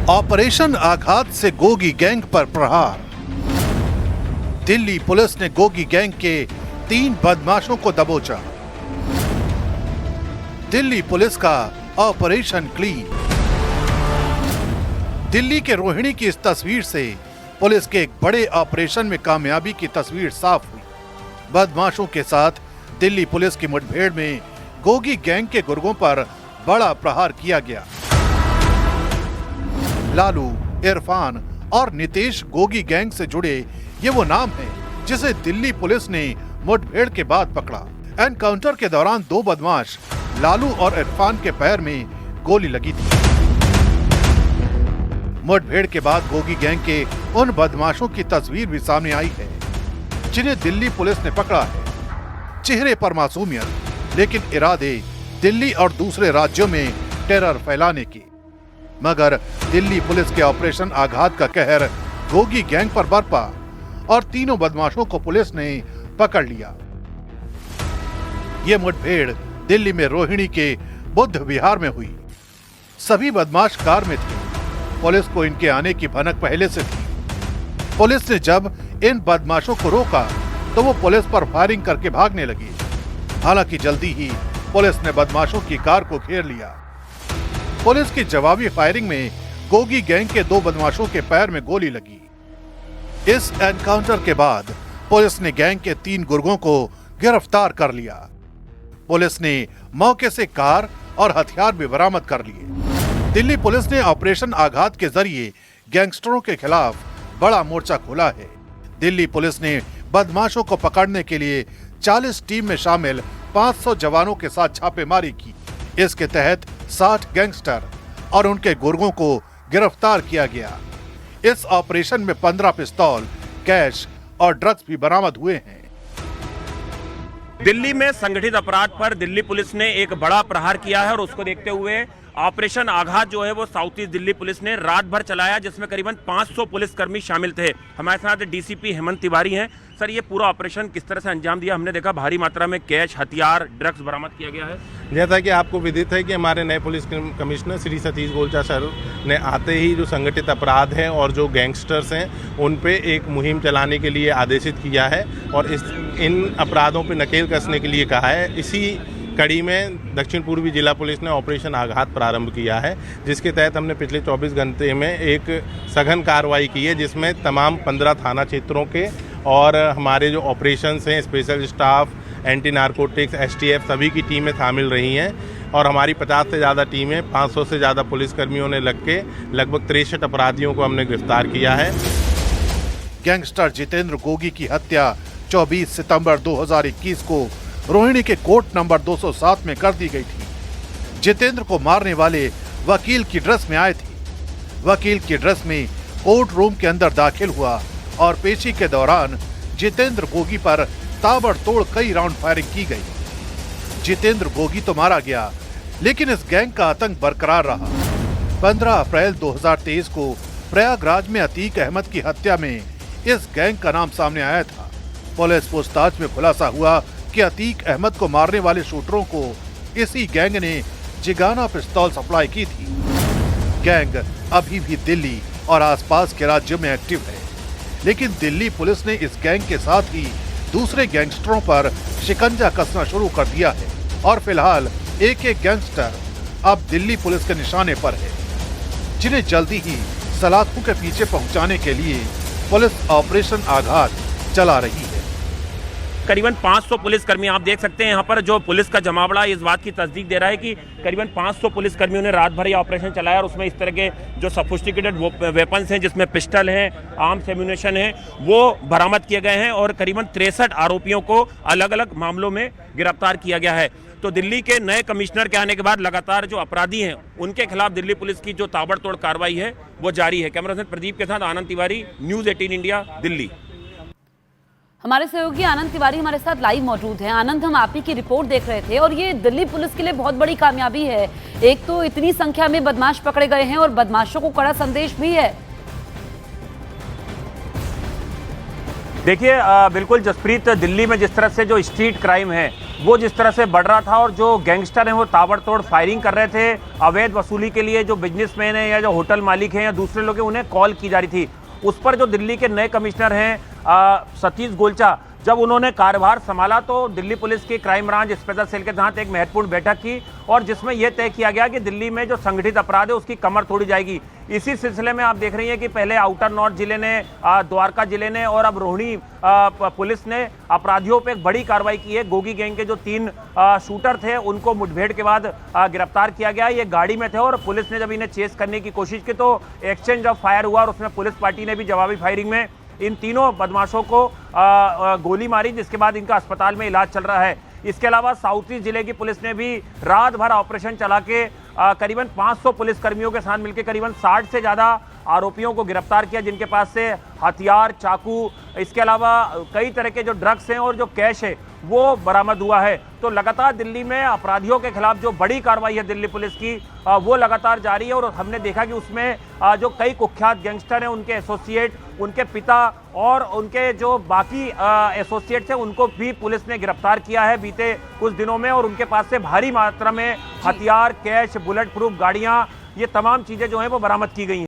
Operation आघात से Gogi gang पर प्रहार। दिल्ली पुलिस ने गोगी गैंग के 3 बदमाशों को दबोचा। दिल्ली पुलिस का ऑपरेशन क्लीन। दिल्ली के रोहिणी की इस तस्वीर से पुलिस के एक बड़े ऑपरेशन में कामयाबी की तस्वीर साफ हुई। बदमाशों के साथ दिल्ली पुलिस की मुठभेड़ में गोगी गैंग के गुर्गों पर बड़ा प्रहार किया गया। लालू, इरफान और नितेश गोगी गैंग से जुड़े ये वो नाम हैं जिसे दिल्ली पुलिस ने मुठभेड़ के बाद पकड़ा। एनकाउंटर के दौरान 2 बदमाश लालू और इरफान के पैर में गोली लगी थी। मुठभेड़ के बाद गोगी गैंग के उन बदमाशों की तस्वीर भी सामने आई है जिन्हें दिल्ली पुलिस ने पकड़ा है। चेहरे पर मासूमियत, लेकिन इरादे दिल्ली और दूसरे राज्यों में टेरर फैलाने की। मगर दिल्ली पुलिस के ऑपरेशन आघात का कहर गोगी गैंग पर बरपा और तीनों बदमाशों को पुलिस ने पकड़ लिया। ये मुठभेड़ दिल्ली में रोहिणी के बुद्ध विहार में हुई। सभी बदमाश कार में थे। पुलिस को इनके आने की भनक पहले से थी। पुलिस ने जब इन बदमाशों को रोका तो वो पुलिस पर फायरिंग करके भागने लगे। हालांकि जल्दी ही पुलिस ने बदमाशों की कार को घेर लिया। पुलिस की जवाबी फायरिंग में गोगी गैंग के 2 बदमाशों के पैर में गोली लगी। इस एनकाउंटर के बाद पुलिस ने गैंग के 3 गुर्गों को गिरफ्तार कर लिया। पुलिस ने मौके से कार और हथियार भी बरामद कर लिए। दिल्ली पुलिस ने ऑपरेशन आघात के जरिए गैंगस्टरों के खिलाफ बड़ा मोर्चा खोला है। दिल्ली पुलिस ने बदमाशों को पकड़ने के लिए 40 टीम में शामिल 500 जवानों के साथ छापेमारी की। इसके तहत 60 गैंगस्टर और उनके गुर्गों को गिरफ्तार किया गया। इस ऑपरेशन में 15 पिस्तौल, कैश और ड्रग्स भी बरामद हुए हैं। दिल्ली में संगठित अपराध पर दिल्ली पुलिस ने एक बड़ा प्रहार किया है और उसको देखते हुए ऑपरेशन आघात जो है वो साउथ ईस्ट दिल्ली पुलिस ने रात भर चलाया, जिसमें करीबन 500 पुलिसकर्मी शामिल थे। हमारे साथ डीसीपी हेमंत तिवारी हैं। सर, ये पूरा ऑपरेशन किस तरह से अंजाम दिया? हमने देखा भारी मात्रा में कैश, हथियार, ड्रग्स बरामद किया गया है। जैसा कि आपको विदित है कि हमारे नए police commissioner Shri Satish Golcha sir ने आते ही जो संगठित अपराध है और जो गैंगस्टर्स हैं उन पे एक मुहिम चलाने के लिए आदेशित किया है और इन अपराधों पे नकेल कसने के लिए कहा है। इसी कड़ी में दक्षिण पूर्वी जिला पुलिस ने ऑपरेशन आघात प्रारंभ किया है, जिसके तहत हमने पिछले 24 घंटे में एक सघन कार्रवाई की है, जिसमें तमाम 15 थाना क्षेत्रों के और हमारे जो ऑपरेशंस हैं, special staff, anti narcotics, STF सभी की टीमें शामिल रही हैं और हमारी 50 से ज़्यादा टीमें, 500 से ज़्यादा पुलिसकर्मियों ने लग के लगभग 63 अपराधियों को हमने गिरफ्तार किया है। गैंगस्टर जितेंद्र गोगी की हत्या 24 सितंबर 2021 को रोहिणी के कोर्ट नंबर 207 में कर दी गई थी। जितेंद्र को मारने वाले वकील की ड्रेस में आए थे। वकील की ड्रेस में कोर्ट रूम के अंदर दाखिल हुआ और पेशी के दौरान जितेंद्र गोगी पर ताबड़तोड़ कई राउंड फायरिंग की गई। जितेंद्र गोगी तो मारा गया, लेकिन इस गैंग का आतंक बरकरार रहा। 15 अप्रैल 2023 को प्रयागराज में अतीक अहमद की हत्या में इस गैंग का नाम सामने आया था। पुलिस पूछताछ में खुलासा हुआ कि अतीक अहमद को मारने वाले शूटरों को इसी गैंग ने जिगाना पिस्तौल सप्लाई की थी। गैंग अभी भी दिल्ली और आसपास के राज्यों में एक्टिव है, लेकिन दिल्ली पुलिस ने इस गैंग के साथ ही दूसरे गैंगस्टरों पर शिकंजा कसना शुरू कर दिया है और फिलहाल एक गैंगस्टर अब दिल्ली पुलिस के निशाने पर है, जिन्हें जल्दी ही सलाखों के पीछे पहुंचाने के लिए पुलिस ऑपरेशन आघात चला रही है। करीबन 500 पुलिसकर्मी आप देख सकते हैं यहाँ पर। जो पुलिस का जमावड़ा इस बात की तस्दीक दे रहा है कि करीबन 500 पुलिसकर्मियों ने रात भर ये ऑपरेशन चलाया और उसमें इस तरह के जो सोफिस्टिकेटेड वेपन्स हैं, जिसमें पिस्टल हैं, आर्म्स एम्यूनेशन है, वो बरामद किए गए हैं और करीबन 63 आरोपियों को अलग अलग मामलों में गिरफ्तार किया गया है। तो दिल्ली के नए कमिश्नर के आने के बाद लगातार जो अपराधी हैं उनके खिलाफ दिल्ली पुलिस की जो ताबड़तोड़ कार्रवाई है वो जारी है। कैमरा पर्सन प्रदीप के साथ आनंद तिवारी, न्यूज़ 18 इंडिया, दिल्ली। हमारे सहयोगी आनंद तिवारी हमारे साथ लाइव मौजूद हैं। आनंद, हम आप ही की रिपोर्ट देख रहे थे और ये दिल्ली पुलिस के लिए बहुत बड़ी कामयाबी है। एक तो इतनी संख्या में बदमाश पकड़े गए हैं और बदमाशों को कड़ा संदेश भी है। देखिए बिल्कुल जसप्रीत, दिल्ली में जिस तरह से जो स्ट्रीट क्राइम है वो जिस तरह से बढ़ रहा था और जो गैंगस्टर हैं वो ताबड़तोड़ फायरिंग कर रहे थे, अवैध वसूली के लिए जो बिजनेसमैन हैं या जो होटल मालिक हैं या दूसरे लोग हैं उन्हें कॉल की जा रही थी, उस पर जो दिल्ली के नए कमिश्नर हैं सतीश गोलचा, जब उन्होंने कार्यभार संभाला तो दिल्ली पुलिस की क्राइम ब्रांच स्पेशल सेल के तहत एक महत्वपूर्ण बैठक की और जिसमें यह तय किया गया कि दिल्ली में जो संगठित अपराध है उसकी कमर तोड़ी जाएगी। इसी सिलसिले में आप देख रही हैं कि पहले आउटर नॉर्थ जिले ने, द्वारका जिले ने और अब रोहिणी पुलिस ने अपराधियों पर एक बड़ी कार्रवाई की है। गोगी गैंग के जो 3 शूटर थे उनको मुठभेड़ के बाद गिरफ्तार किया गया। ये गाड़ी में थे और पुलिस ने जब इन्हें चेस करने की कोशिश की तो एक्सचेंज ऑफ फायर हुआ और उसमें पुलिस पार्टी ने भी जवाबी फायरिंग में इन तीनों बदमाशों को गोली मारी, जिसके बाद इनका अस्पताल में इलाज चल रहा है। इसके अलावा साउथ ईस्ट जिले की पुलिस ने भी रात भर ऑपरेशन चला के करीबन 500 पुलिसकर्मियों के साथ मिलकर करीबन 60 से ज़्यादा आरोपियों को गिरफ्तार किया, जिनके पास से हथियार, चाकू, इसके अलावा कई तरह के जो ड्रग्स हैं और जो कैश है वो बरामद हुआ है। तो लगातार दिल्ली में अपराधियों के खिलाफ जो बड़ी कार्रवाई है दिल्ली पुलिस की वो लगातार जारी है और हमने देखा कि उसमें जो कई कुख्यात गैंगस्टर हैं, उनके एसोसिएट, उनके पिता और उनके जो बाकी एसोसिएट्स हैं उनको भी पुलिस ने गिरफ्तार किया है बीते कुछ दिनों में और उनके पास से भारी मात्रा में हथियार, कैश, बुलेट प्रूफ गाड़ियां, ये तमाम चीजें जो हैं वो बरामद की गई हैं।